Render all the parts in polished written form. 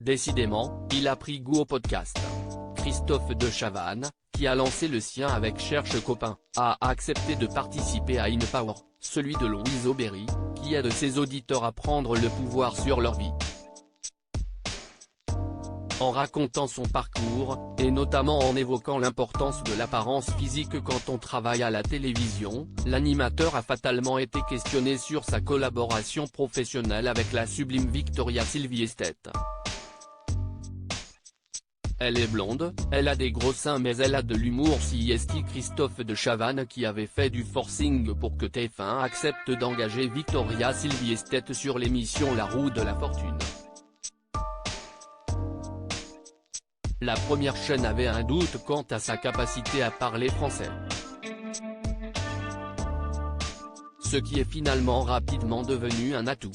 Décidément, il a pris goût au podcast. Christophe de Chavannes, qui a lancé le sien avec Cherche Copain, a accepté de participer à InPower, celui de Louise Aubéry, qui aide ses auditeurs à prendre le pouvoir sur leur vie. En racontant son parcours, et notamment en évoquant l'importance de l'apparence physique quand on travaille à la télévision, l'animateur a fatalement été questionné sur sa collaboration professionnelle avec la sublime Victoria Silvstedt. Elle est blonde, elle a des gros seins mais elle a de l'humour, CIST. Christophe de Chavannes qui avait fait du forcing pour que TF1 accepte d'engager Victoria Silvstedt sur l'émission La Roue de la Fortune. La première chaîne avait un doute quant à sa capacité à parler français. Ce qui est finalement rapidement devenu un atout.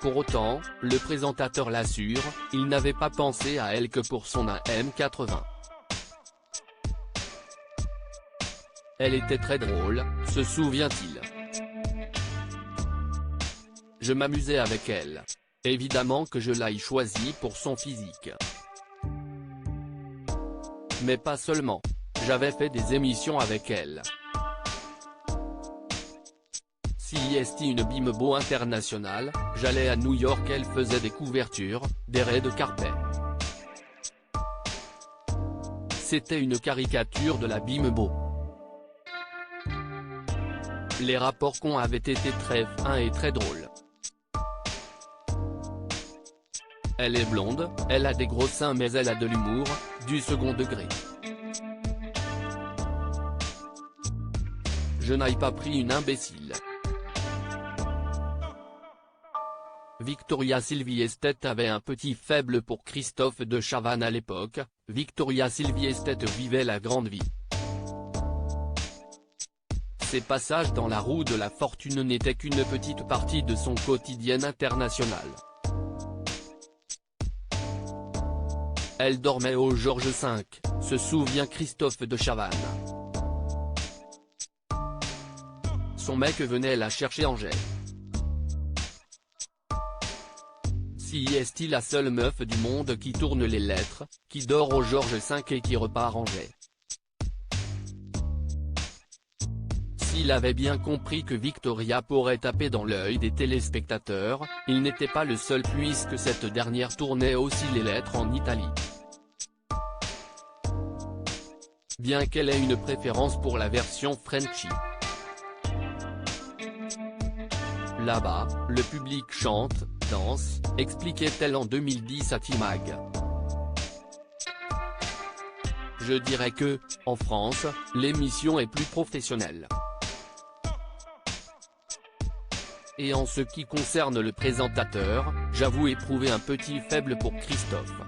Pour autant, le présentateur l'assure, il n'avait pas pensé à elle que pour son AM80. Elle était très drôle, se souvient-il. Je m'amusais avec elle. Évidemment que je l'ai choisie pour son physique. Mais pas seulement. J'avais fait des émissions avec elle. CIST une bimbo internationale, j'allais à New York, elle faisait des couvertures, des raids de carpet. C'était une caricature de la bimbo. Les rapports qu'on avaient été très fins et très drôles. Elle est blonde, elle a des gros seins mais elle a de l'humour, du second degré. Je n'ai pas pris une imbécile. Victoria Silvstedt avait un petit faible pour Christophe de Chavannes à l'époque. Victoria Silvstedt vivait la grande vie. Ses passages dans La Roue de la Fortune n'étaient qu'une petite partie de son quotidien international. Elle dormait au Georges V, se souvient Christophe de Chavannes. Son mec venait la chercher en jet. CIST la seule meuf du monde qui tourne les lettres, qui dort au Georges V et qui repart en jet. S'il avait bien compris que Victoria pourrait taper dans l'œil des téléspectateurs, il n'était pas le seul puisque cette dernière tournait aussi les lettres en Italie. Bien qu'elle ait une préférence pour la version Frenchy. Là-bas, le public chante, danse, expliquait-elle en 2010 à T-Mag. Je dirais que, en France, l'émission est plus professionnelle. Et en ce qui concerne le présentateur, j'avoue éprouver un petit faible pour Christophe.